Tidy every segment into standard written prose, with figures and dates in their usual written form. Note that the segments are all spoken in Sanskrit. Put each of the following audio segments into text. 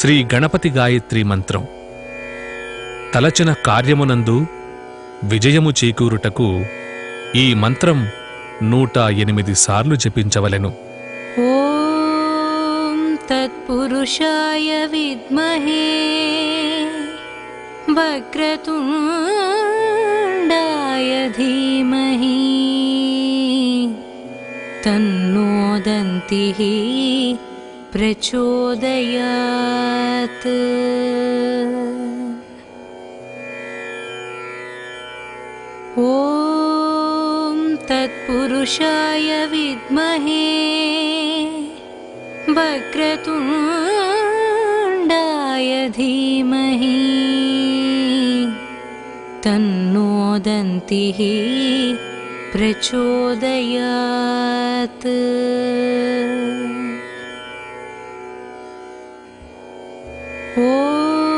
శ్రీ గణపతి గాయత్రి మంత్రం తలచిన కార్యమునందు విజయము చేకూరుటకు ఈ మంత్రం 108 సార్లు జపించవలెను. ఓం తత్పురుషాయ విద్మహే వక్రతుండాయ ధీమహి తన్నో దంతిః ప్రచోదయాత్. ఓం తత్పురుషాయ విద్మహే వక్రతుండాయ ధీమహి తన్నో దంతిః ప్రచోదయాత్.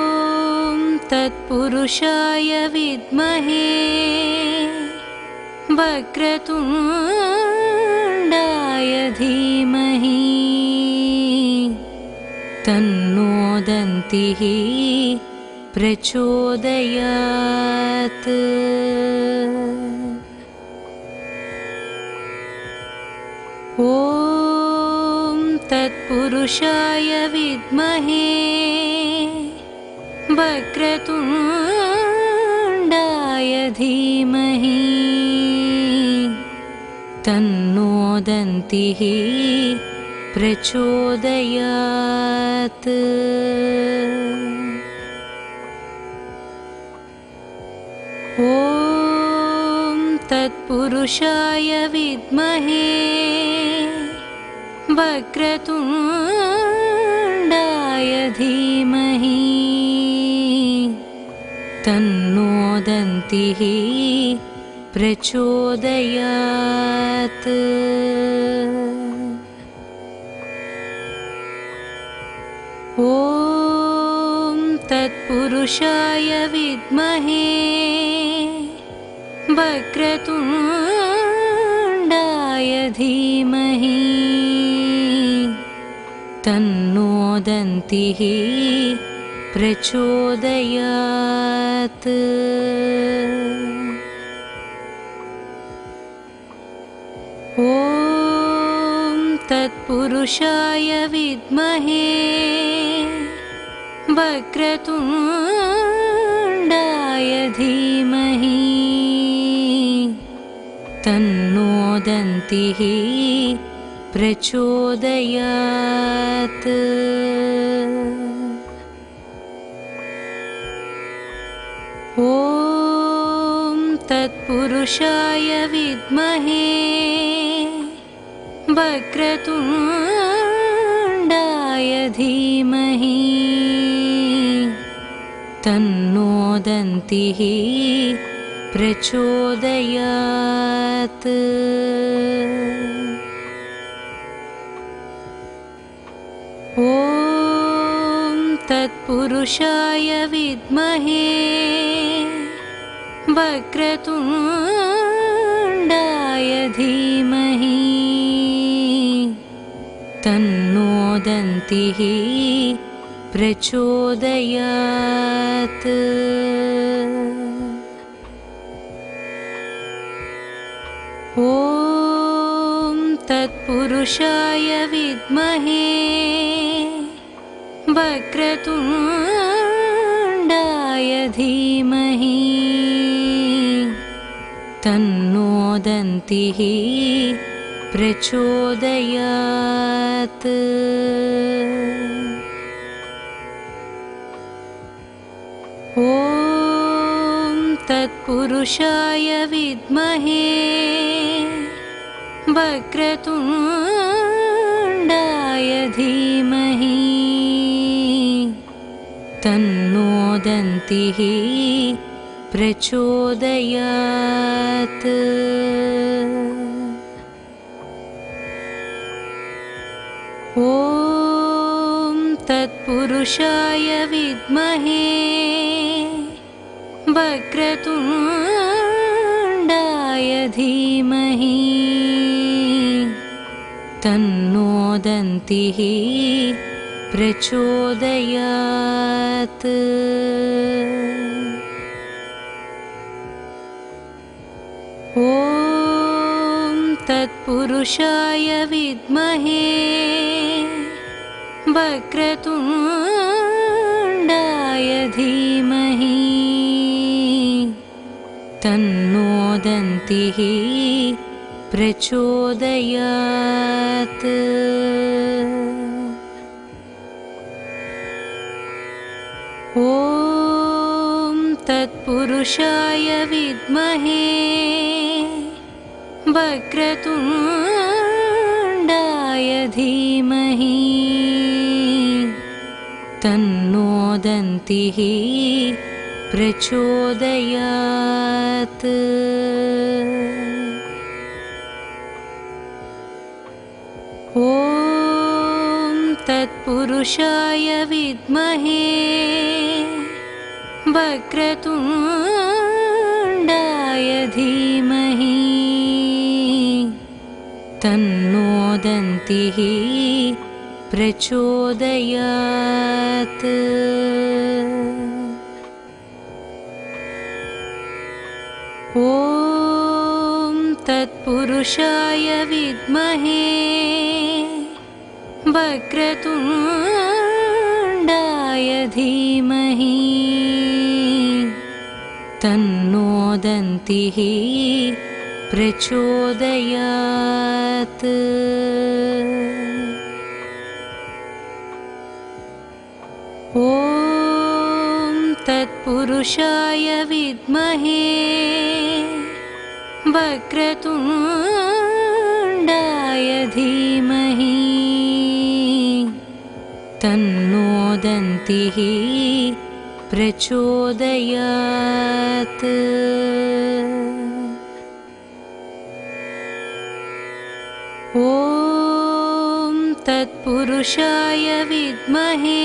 ఓం తత్పురుషాయ విద్మహే వక్రతుండాయ ధీమహి తన్నో దంతిః ప్రచోదయాత్. ఓం తత్పురుషాయ విద్మహే వక్రతుండాయ ధీమహి తన్నో దంతిః ప్రచోదయాత్. ఓం తత్పురుషాయ విద్మహే వక్రతుండాయ ధీమహి తన్నో దంతిః ప్రచోదయాత్. ఓం తత్పురుషాయ విద్మహే వక్రతుండాయ ధీమహి తన్నో దంతిః ప్రచోదయాత్. ఓం తత్పురుషాయ విద్మహే వక్రతుండాయ ధీమహి తన్నో దంతిః ప్రచోదయాత్. ఓం తత్పురుషాయ విద్మహే వక్రతుండాయ ధీమహి తన్నో దంతిః ప్రచోదయాత్. ఓం తత్పురుషాయ విద్మహే వక్రతుండాయ ధీమహి తన్నో దంతిః ప్రచోదయాత్. ఓం తత్పురుషాయ విద్మహే వక్రతుండాయ ధీమహి తన్నో దంతిః ప్రచోదయాత్. ఓం తత్పురుషాయ విద్మహే వక్రతుండాయ ధీమహి తన్నో దంతిః ప్రచోదయాత్. ఓం తత్పురుషాయ విద్మహే వక్రతుండాయ ధీమహి తన్నో దంతిః प्रचोदयात्। ॐ तत्पुरुषाय विद्महे वक्रतुण्डाय धीमहि तन्नो दन्तिः प्रचोदयात्। ॐ तत्पुरुषाय विद्महे वक्रतुण्डाय धीमहि तन्नो दन्तिः प्रचोदयात्। ॐ तत्पुरुषाय विद्महे वक्रतुण्डाय धीमहि तन्नो दन्तिः प्रचोदयात्। ॐ तत्पुरुषाय विद्महे वक्रतुण्डाय धीमहि तन्नो दन्तिः प्रचोदयात्। ॐ तत्पुरुषाय विद्महे वक्रतुण्डाय धीमहि तन्नो दन्तिः प्रचोदयात्। ॐ तत्पुरुषाय विद्महे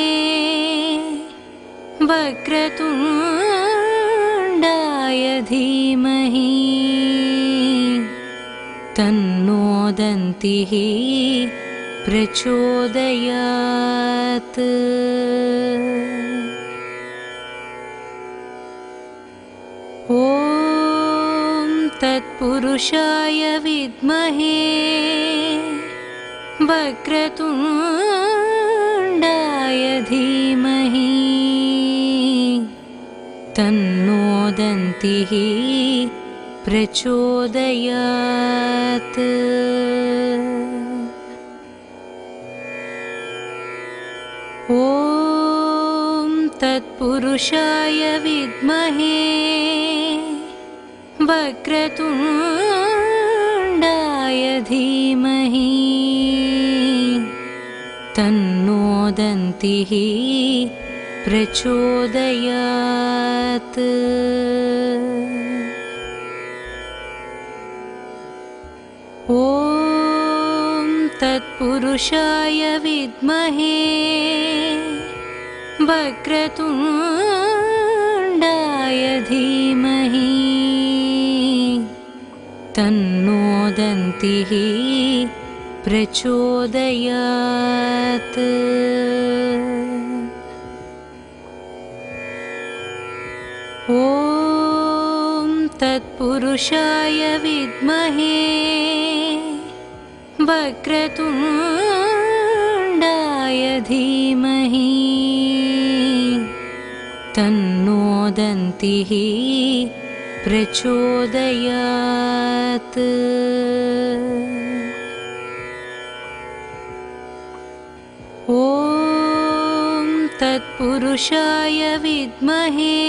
वक्रतुण्डाय धीमहि तन्नो दन्तिः प्रचोदयात्। ॐ तत्पुरुषाय विद्महे वक्रतुण्डाय धीमहि तन्नो दन्तिः प्रचोदयात्। ॐ तत्पुरुषाय विद्महे वक्रतुण्डाय धीमहि तन्नो दन्तिः प्रचोदयात्। ॐ तत्पुरुषाय विद्महे वक्रतुण्डाय धीमहि तन्नो दन्तिः प्रचोदयात्। ॐ तत्पुरुषाय विद्महे वक्रतुण्डाय धीमहि तन्नो दन्तिः प्रचोदयात्। ॐ तत्पुरुषाय विद्महे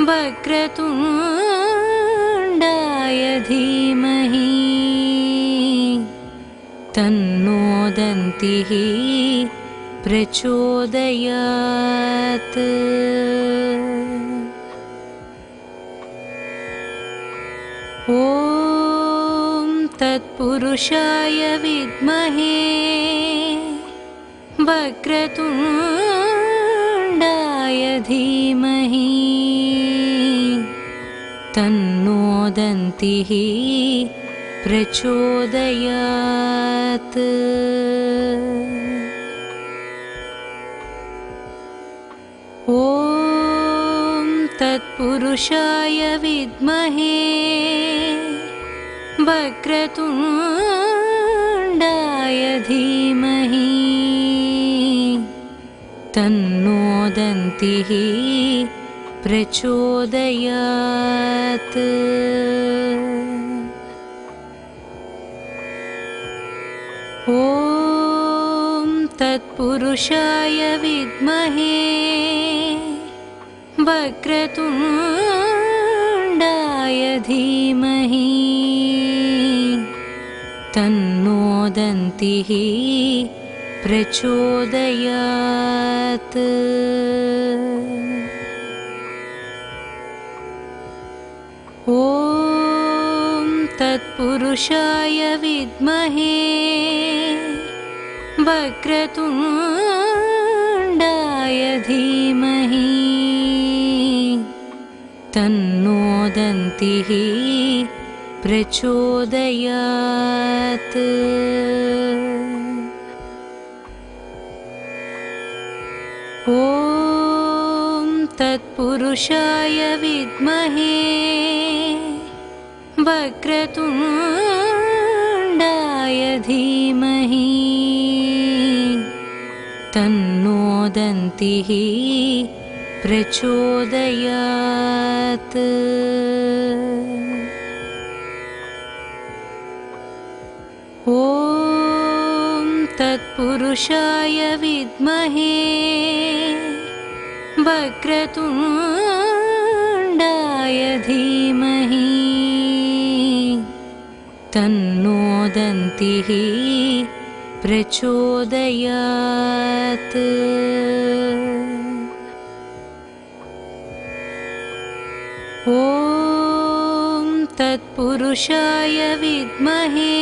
वक्रतुण्डाय धीमहि तन्नो दन्तिः प्रचोदयात्। ॐ तत्पुरुषाय विद्महे वक्रतुण्डाय धीमहि तन्नो दन्तिः प्रचोदयात्। ॐ तत्पुरुषाय विद्महे वक्रतुण्डाय धीमहि तन्नो दन्तिः प्रचोदयात्। ॐ तत्पुरुषाय विद्महे वक्रतुण्डाय धीमहि तन्नो दन्तिः प्रचोदयात्। ॐ तत्पुरुषाय विद्महे वक्रतुण्डाय धीमहि तन्नो दन्तिः प्रचोदयात्। ॐ तत्पुरुषाय विद्महे वक्रतुण्डाय धीमहि तन्नो दन्तिः प्रचोदयात्। ॐ तत्पुरुषाय विद्महे वक्रतुण्डाय धीमहि तन्नो दन्तिः प्रचोदयात्। ॐ तत्पुरुषाय विद्महे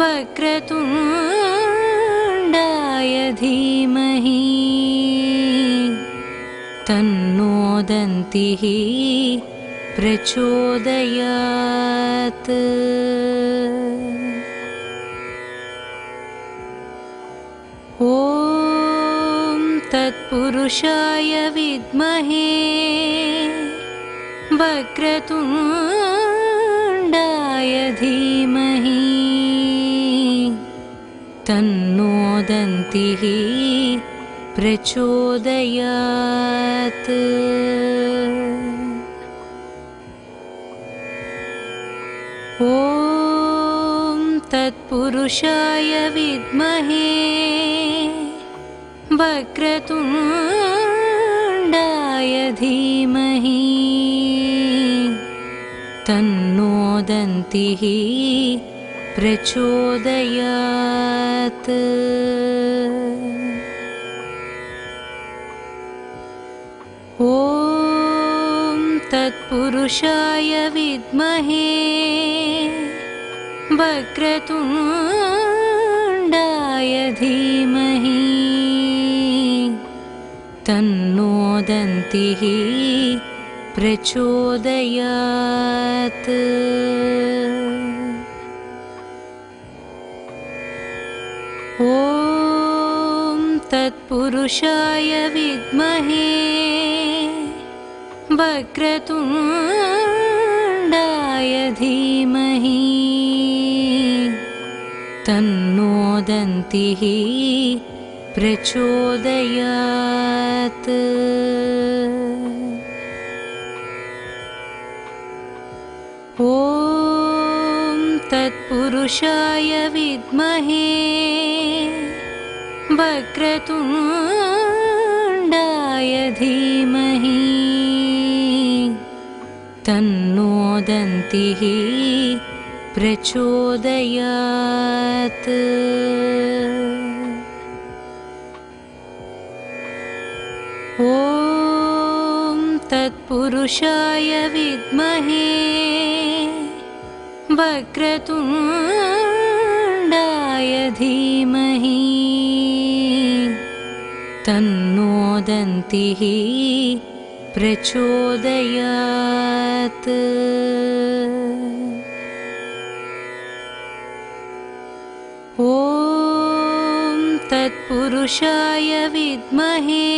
वक्रतुण्डाय धीमहि तन्नो दन्तिः प्रचोदयात्। ॐ तत्पुरुषाय विद्महे वक्रतुण्डाय धीमहि तन्नो दन्तिः प्रचोदयात्। ॐ तत्पुरुषाय विद्महे वक्रतुण्डाय धीमहि तन्नो दन्तिः प्रचोदयात्। ॐ तत्पुरुषाय विद्महे वक्रतुण्डाय धीमहि तन्नो दन्तिः प्रचोदयात्। ॐ तत्पुरुषाय विद्महे वक्रतुण्डाय धीमहि तन्नो दन्तिः प्रचोदयात्। ॐ तत्पुरुषाय विद्महे वक्रतुण्डाय धीमहि तन्नो दन्तिः प्रचोदयात्। ॐ तत्पुरुषाय विद्महे वक्रतुण्डाय धीमहि तन्नो दन्तिः प्रचोदयात्। ॐ तत्पुरुषाय विद्महे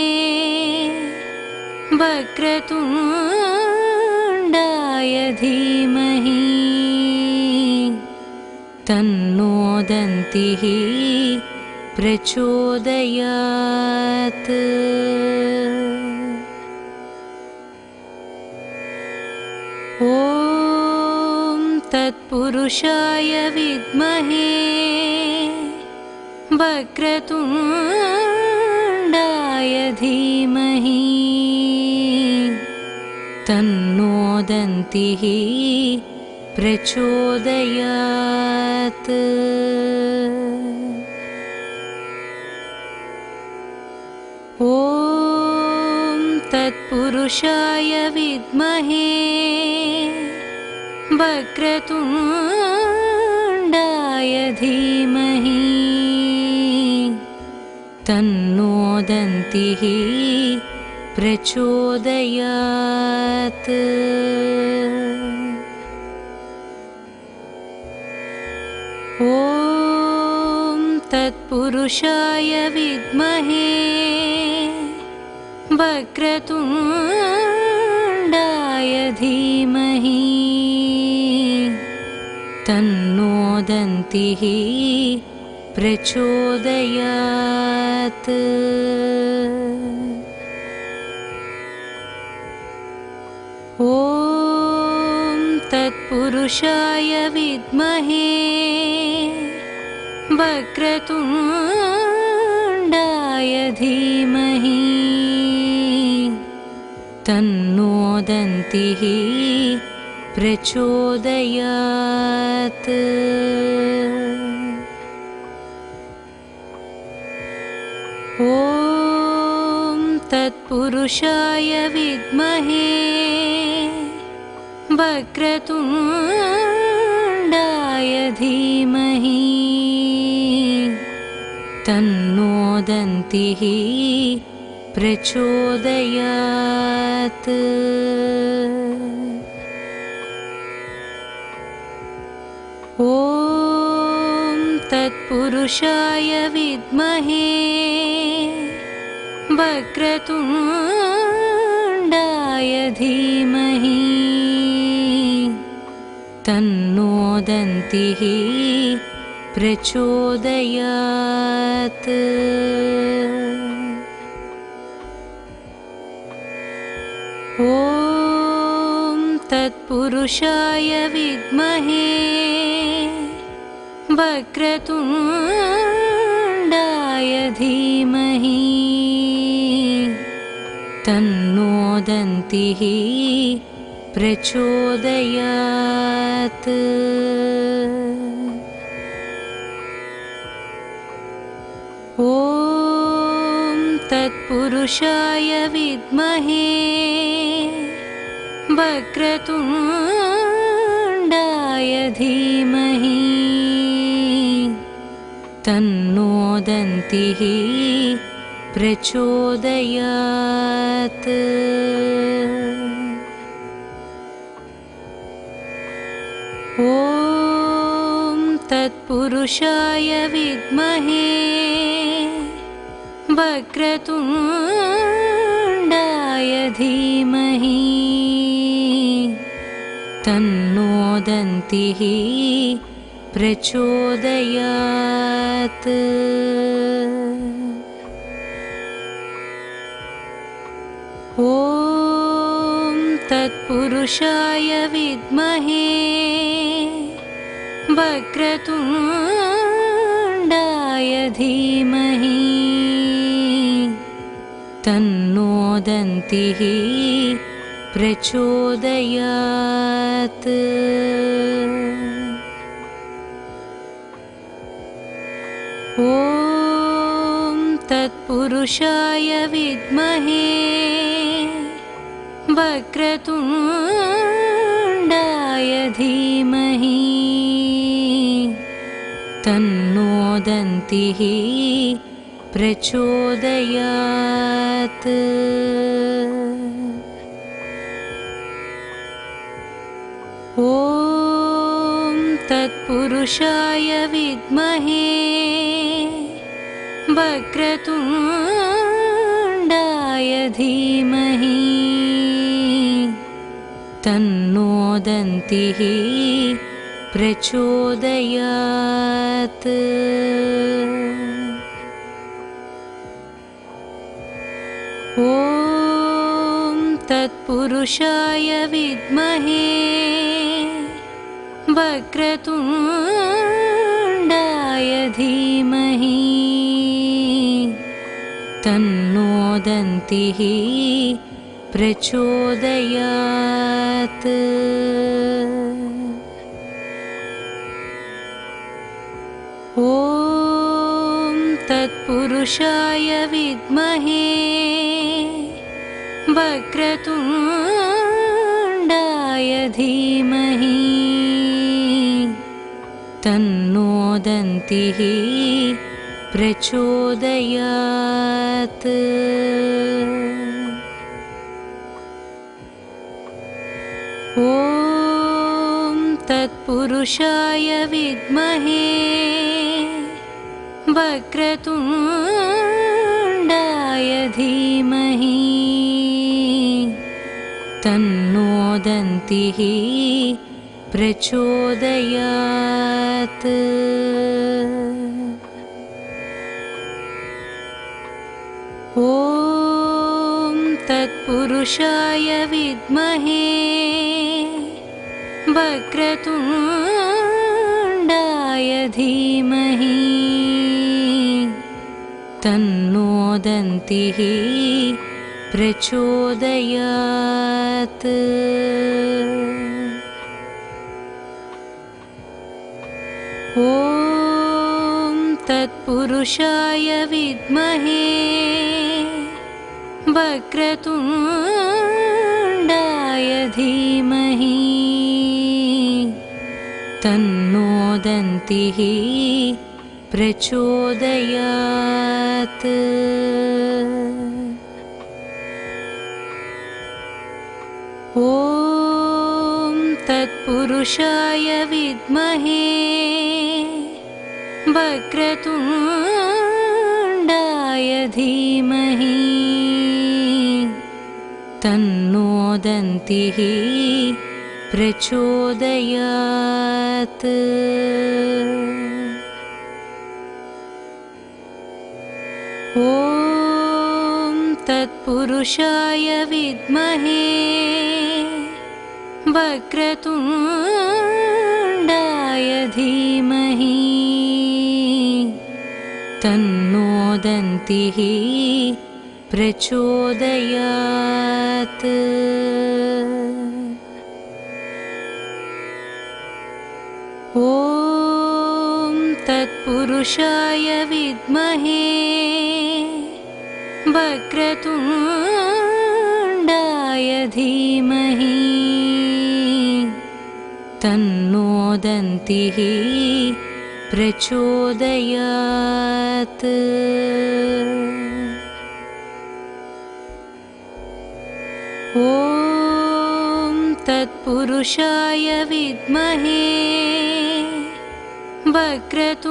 वक्रतुण्डाय धीमहि तन्नो दन्तिः प्रचोदयात्। ॐ तत्पुरुषाय विद्महे वक्रतुण्डाय धीमहि तन्नो दन्तिः प्रचोदयात्। ॐ तत्पुरुषाय विद्महे वक्रतुण्डाय धीमहि तन्नो दन्तिः प्रचोदयात्। ॐ तत्पुरुषाय विद्महे वक्रतुण्डाय धीमहि तन्नो दन्तिः प्रचोदयात्। ॐ तत्पुरुषाय विद्महे वक्रतुण्डाय धीमहि तन्नो दन्तिः प्रचोदयात्। ॐ तत्पुरुषाय विद्महे वक्रतुण्डाय धीमहि तन्नो दन्तिः प्रचोदयात्। ॐ तत्पुरुषाय विद्महे वक्रतुण्डाय धीमहि तन्नो दन्तिः प्रचोदयात्। ॐ तत्पुरुषाय विद्महे वक्रतुण्डाय धीमहि तन्नो दन्तिः प्रचोदयात्। ॐ तत्पुरुषाय विद्महे वक्रतुण्डाय धीमहि तन्नो दन्तिः प्रचोदयात्। ॐ तत्पुरुषाय विद्महे वक्रतुण्डाय धीमहि तन्नो दन्तिः प्रचोदयात्। ॐ तत्पुरुषाय विद्महे वक्रतुण्डाय धीमहि तन्नो दन्तिः प्रचोदयात्। ॐ तत्पुरुषाय विद्महे वक्रतुण्डाय धीमहि तन्नो दन्तिः प्रचोदयात्। ॐ तत्पुरुषाय विद्महे वक्रतुण्डाय धीमहि तन्नो दन्तिः प्रचोदयात्। ॐ तत्पुरुषाय विद्महे वक्रतुण्डाय धीमहि तन्नो दन्तिः प्रचोदयात्। ॐ तत्पुरुषाय विद्महे वक्रतुण्डाय धीमहि तन्नो दन्तिः प्रचोदयात्। ॐ तत्पुरुषाय विद्महे वक्रतुण्डाय धीमहि तन्नो दन्तिः प्रचोदयात्। ॐ तत्पुरुषाय विद्महे वक्रतुण्डाय धीमहि तन्नो दन्तिः प्रचोदयात्। ॐ तत्पुरुषाय विद्महे वक्रतुण्डाय धीमहि तन्नो दन्तिः प्रचोदयात्। ॐ तत्पुरुषाय विद्महे वक्रतुण्डाय धीमहि तन्नो दन्तिः प्रचोदयात्। ॐ तत्पुरुषाय विद्महे वक्रतुण्डाय धीमहि तन्नो दन्तिः प्रचोदयात्। ॐ तत्पुरुषाय विद्महे वक्रतुण्डाय धीमहि तन्नो दन्तिः प्रचोदयात्। ॐ तत्पुरुषाय विद्महे वक्रतुण्डाय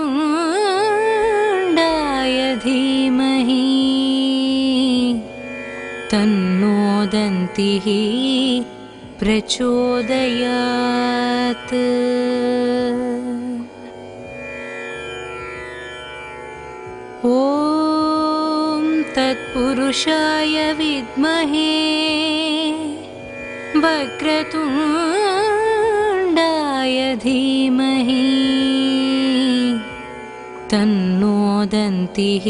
धीमहि तन्नो दन्तिः प्रचोदयात्। ॐ तत्पुरुषाय विद्महे वक्रतुण्डाय धीमहि तन्नो दन्तिः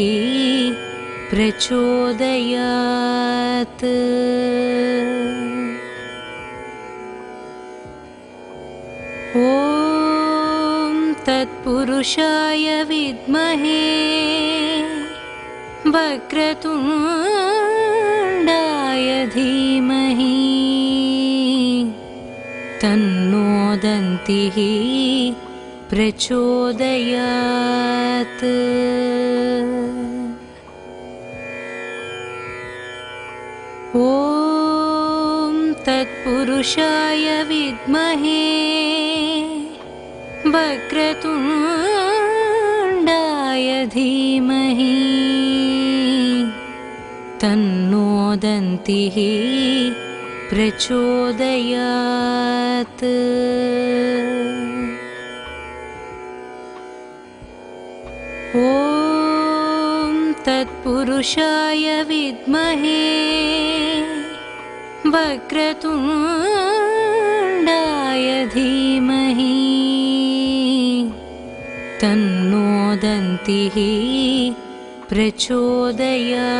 प्रचोदयात्। ॐ तत्पुरुषाय विद्महे, वक्रतुण्डाय धीमहि, तन्नो दन्तिः प्रचोदयात्। ॐ तत्पुरुषाय विद्महे, वक्रतुण्डाय धीमहि तन्नो दन्तिः प्रचोदयात्। ॐ तत्पुरुषाय विद्महे वक्रतुण्डाय धीमहि तन्नो दन्तिः प्रचोदयात्।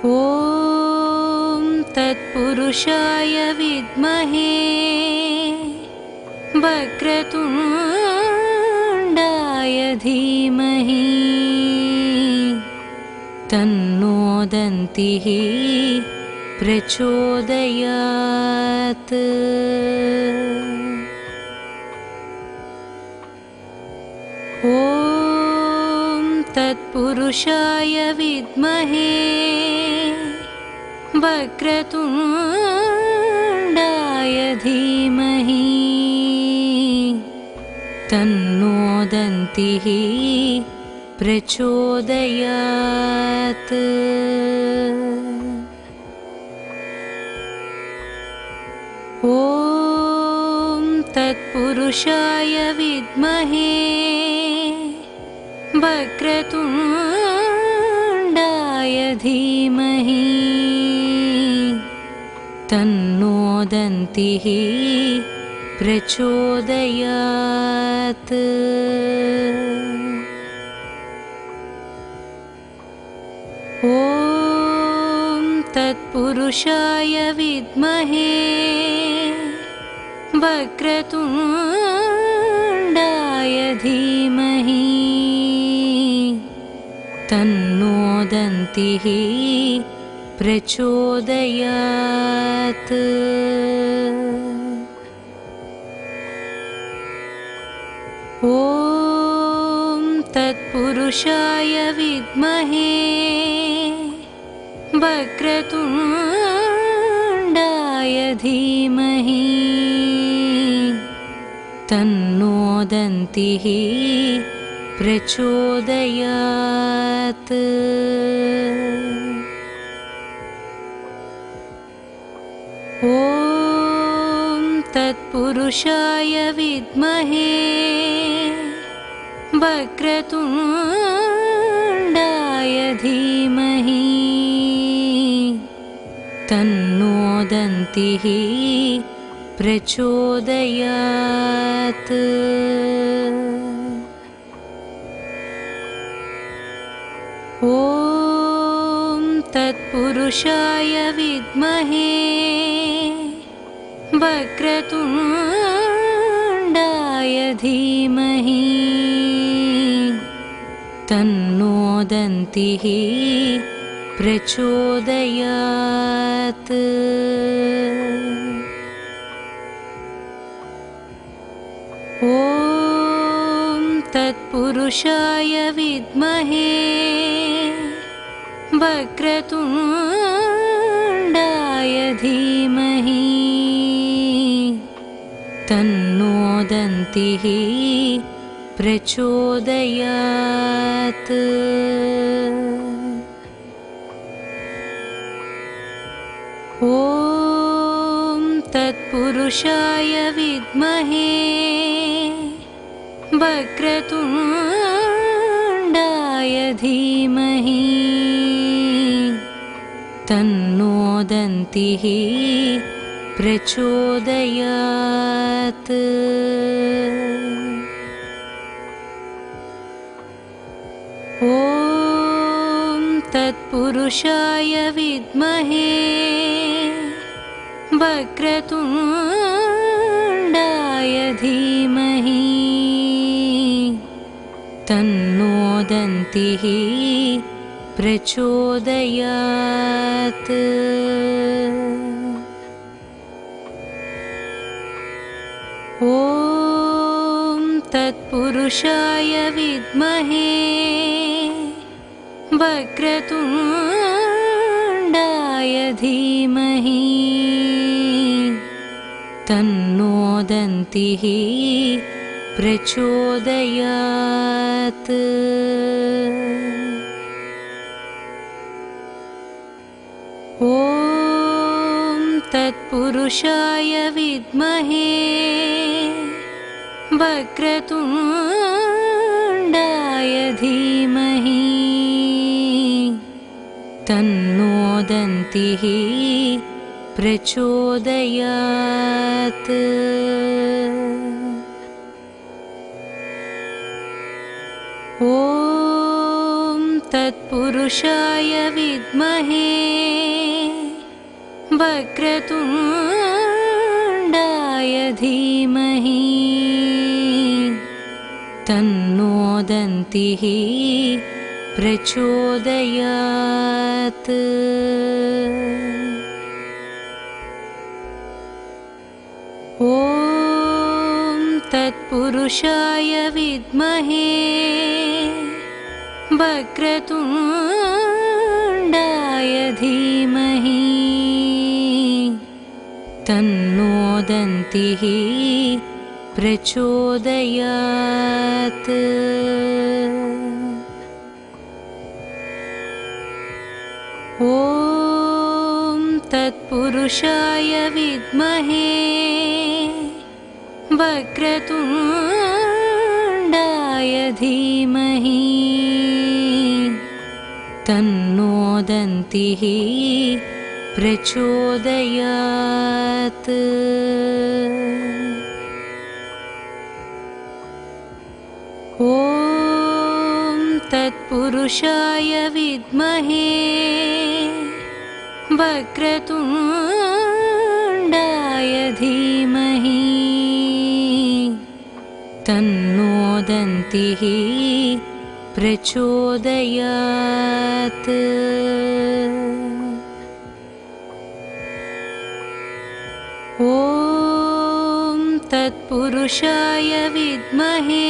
ॐ तत्पुरुषाय विद्महे वक्रतुण्डाय धीमहि तन्नो दन्तिः प्रचोदयात्। ॐ तत्पुरुषाय विद्महे वक्रतुण्डाय धीमहि तन्नो दन्तिः प्रचोदयात्। ॐ तत्पुरुषाय विद्महे वक्रतुण्डाय धीमहि तन्नो दन्तिः प्रचोदयात्। ॐ तत्पुरुषाय विद्महे वक्रतुण्डाय धीमहि तन्नो दन्तिः प्रचोदयात्। ॐ तत्पुरुषाय विद्महे वक्रतुण्डाय धीमहि तन्नो दन्तिः प्रचोदयात्। ॐ तत्पुरुषाय विद्महे वक्रतुण्डाय धीमहि तन्नो दन्तिः प्रचोदयात्। ॐ तत्पुरुषाय विद्महे वक्रतुण्डाय धीमहि तन्नो दन्तिः प्रचोदयात्। ॐ तत्पुरुषाय विद्महे वक्रतुण्डाय धीमहि तन्नो दन्तिः प्रचोदयात्। ॐ तत्पुरुषाय विद्महे वक्रतुण्डाय धीमहि तन्नो दन्तिः प्रचोदयात्। ॐ तत्पुरुषाय विद्महे वक्रतुण्डाय धीमहि तन्नो दन्तिः प्रचोदयात्। ॐ तत्पुरुषाय विद्महे वक्रतुण्डाय धीमहि तन्नो दन्तिः प्रचोदयात्। ॐ तत्पुरुषाय विद्महे वक्रतुण्डाय धीमहि तन्नो दन्तिः प्रचोदयात्। ॐ तत्पुरुषाय विद्महे वक्रतुण्डाय धीमहि तन्नो दन्तिः प्रचोदयात्। ॐ तत्पुरुषाय विद्महे वक्रतुण्डाय धीमहि तन्नो दन्तिः प्रचोदयात्। ॐ तत्पुरुषाय विद्महे वक्रतुण्डाय धीमहि तन्नो दन्तिः प्रचोदयात्। ॐ तत्पुरुषाय विद्महे वक्रतुण्डाय धीमहि तन्नो दन्तिः प्रचोदयात्। ॐ तत्पुरुषाय विद्महे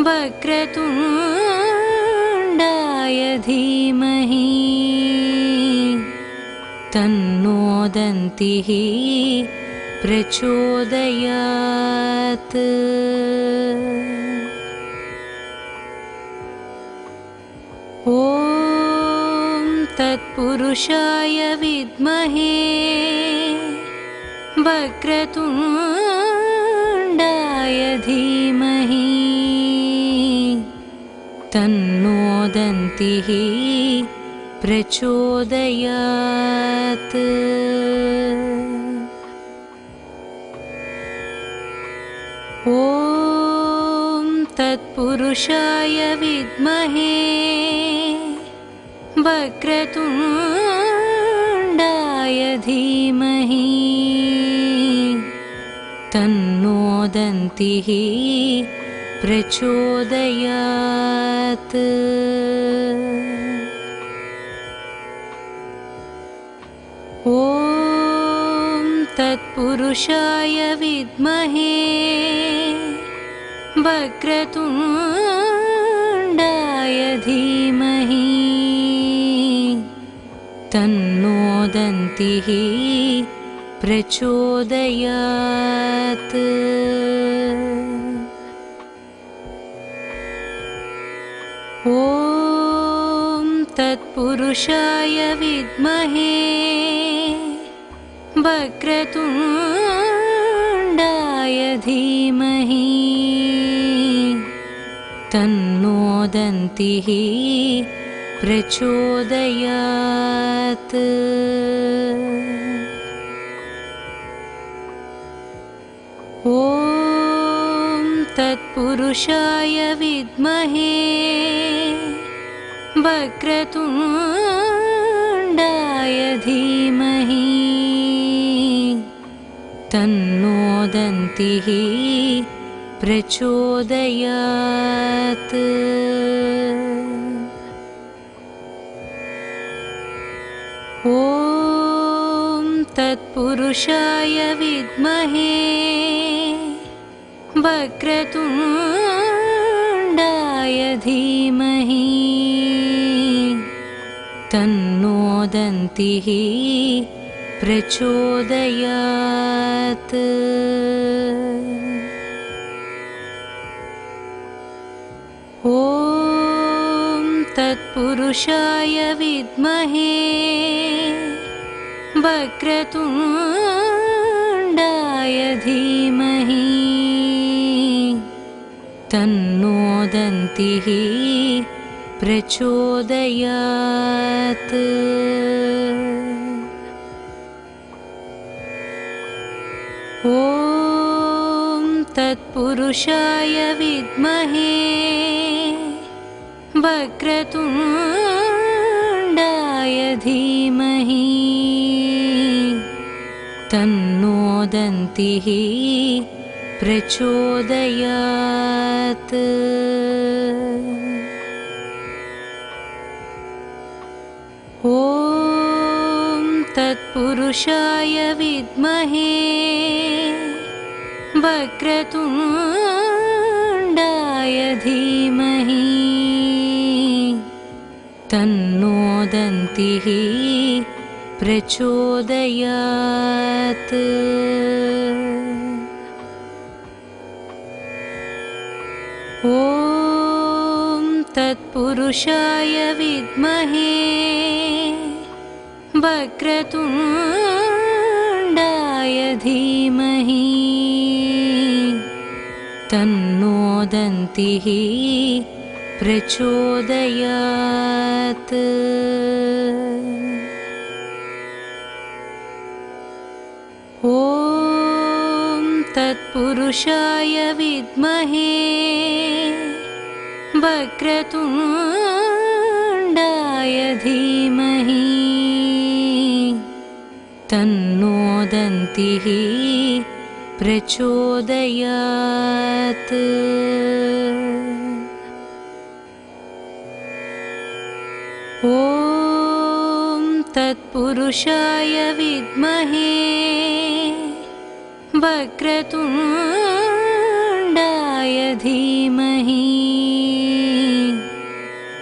वक्रतुण्डाय धीमहि तन्नो दन्तिः प्रचोदयात्। ॐ तत्पुरुषाय विद्महे वक्रतुण्डाय धीमहि तन्नो दन्तिः प्रचोदयात्। ॐ तत्पुरुषाय विद्महे वक्रतुण्डाय धीमहि तन्नो दन्तिः प्रचोदयात्। ॐ तत्पुरुषाय विद्महे वक्रतुण्डाय धीमहि तन्नो दन्तिः प्रचोदयात्। ॐ तत्पुरुषाय विद्महे वक्रतुण्डाय धीमहि तन्नो दन्तिः प्रचोदयात्। ॐ तत्पुरुषाय विद्महे वक्रतुण्डाय धीमहि तन्नो दन्तिः प्रचोदयात्। ॐ तत्पुरुषाय विद्महे वक्रतुण्डाय धीमहि तन्नो दन्तिः प्रचोदयात्। ॐ तत्पुरुषाय विद्महे वक्रतुण्डाय धीमहि तन्नो दन्तिः प्रचोदयात्। ॐ तत्पुरुषाय विद्महे वक्रतुण्डाय धीमहि तन्नो दन्तिः प्रचोदयात्। ॐ तत्पुरुषाय विद्महे वक्रतुण्डाय धीमहि तन्नो दन्तिः प्रचोदयात्। ॐ तत्पुरुषाय विद्महे वक्रतुण्डाय धीमहि तन्नो दन्तिः प्रचोदयात्। ॐ तत्पुरुषाय विद्महे वक्रतुण्डाय धीमहि तन्नो दन्तिः प्रचोदयात्। ॐ तत्पुरुषाय विद्महे वक्रतुण्डाय धीमहि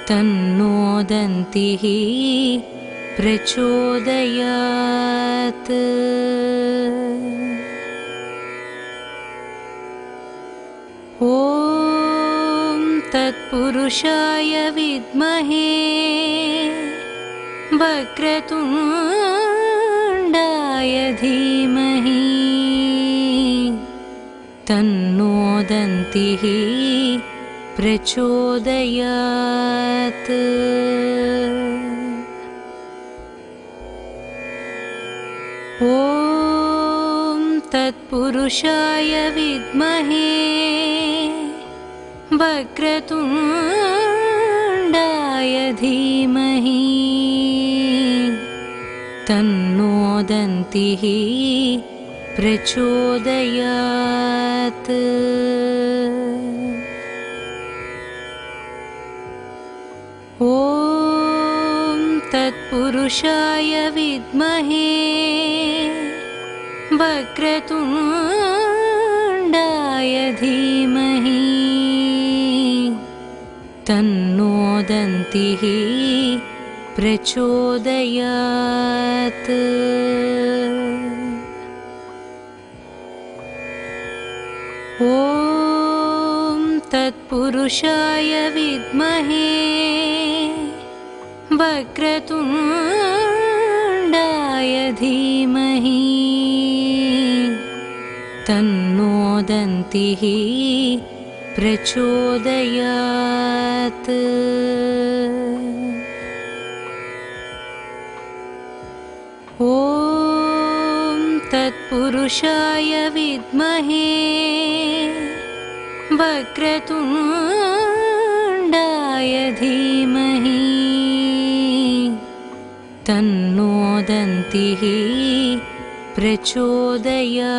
तन्नो दन्तिः प्रचोदयात्। ॐ तत्पुरुषाय विद्महे वक्रतुण्डाय धीमहि तन्नो दन्तिः प्रचोदयात्। ॐ तत्पुरुषाय विद्महे वक्रतुण्डाय धीमहि तन्नो दन्तिः प्रचोदयात्। ॐ तत्पुरुषाय विद्महे वक्रतुण्डाय धीमहि तन्नो दन्तिः प्रचोदयात्। ॐ तत्पुरुषाय विद्महे वक्रतुण्डाय धीमहि तन्नो दन्तिः प्रचोदयात्। ॐ तत्पुरुषाय विद्महे वक्रतुण्डाय धीमहि तन्नो दन्तिः प्रचोदयात्।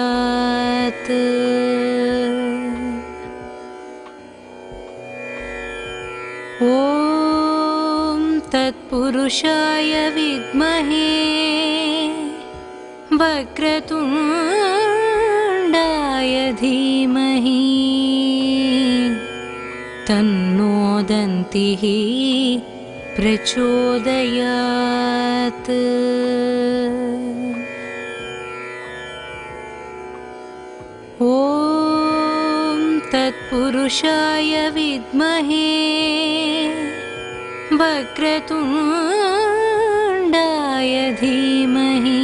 ॐ तत्पुरुषाय विद्महे वक्रतुण्डाय धीमहि तन्नो दन्तिः प्रचोदयात्। ॐ तत्पुरुषाय विद्महे वक्रतुण्डाय धीमहि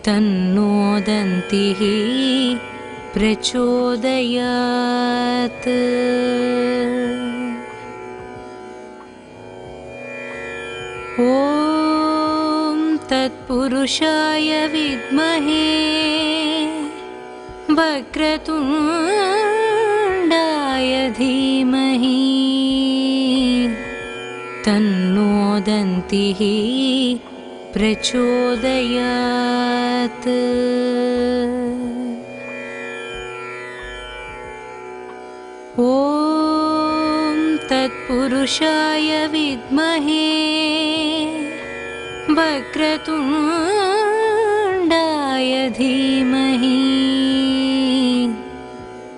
तन्नो दन्तिः प्रचोदयात्। ॐ तत्पुरुषाय विद्महे वक्रतुण्डाय धीमहि तन्नो दन्तिः प्रचोदयात्। ॐ तत्पुरुषाय विद्महे वक्रतुण्डाय धीमहि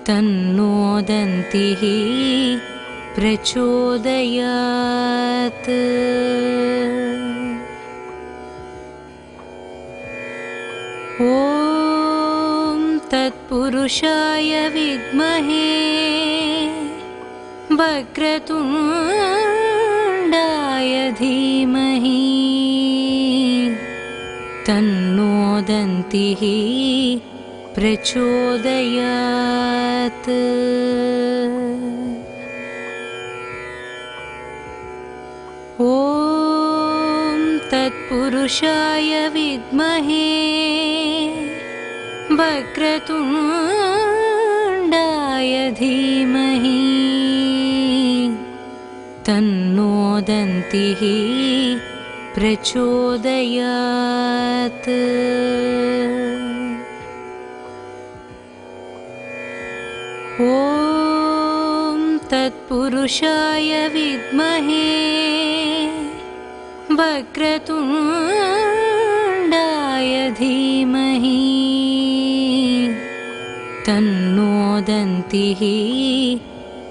तन्नो दन्तिः प्रचोदयात्। ॐ तत्पुरुषाय विद्महे वक्रतुण्डाय धीमहि तन्नो दन्तिः प्रचोदयात्। ॐ तत्पुरुषाय विद्महे वक्रतुण्डाय धीमहि तन्नो दन्तिः प्रचोदयात्। ॐ तत्पुरुषाय विद्महे वक्रतुण्डाय धीमहि तन्नो दन्तिः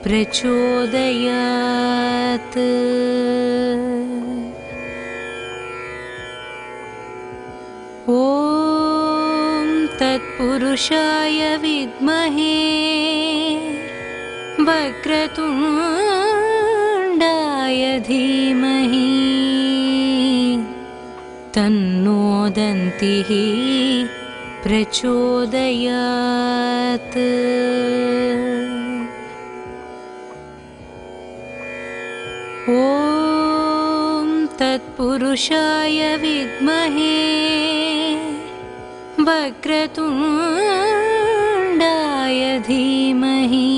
प्रचोदयात्। ॐ तत्पुरुषाय विद्महे वक्रतुण्डाय धीमहि तन्नो दन्तिः प्रचोदयात्। ॐ तत्पुरुषाय विद्महे वक्रतुण्डाय धीमहि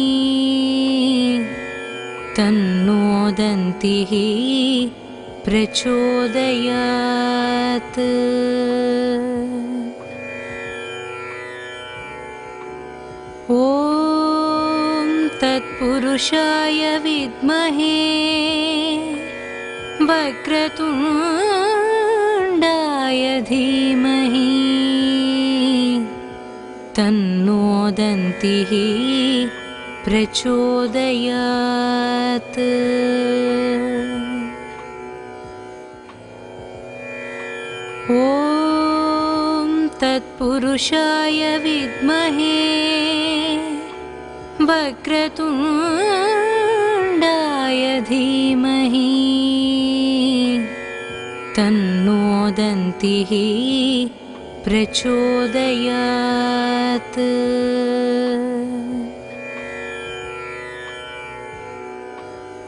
तन्नो दन्तिः प्रचोदयात्। ॐ तत्पुरुषाय विद्महे वक्रतुण्डाय धीमहि तन्नो दन्तिः प्रचोदयात्। ॐ तत्पुरुषाय विद्महे वक्रतुण्डाय धीमहि तन्नो दन्तिः प्रचोदयात्।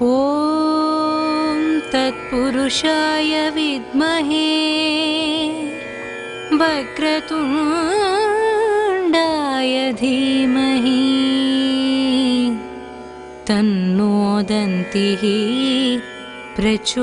ॐ तत्पुरुषाय विद्महे वक्रतुण्डाय धीमहि तन्नो दन्तिः प्रचोदयात्।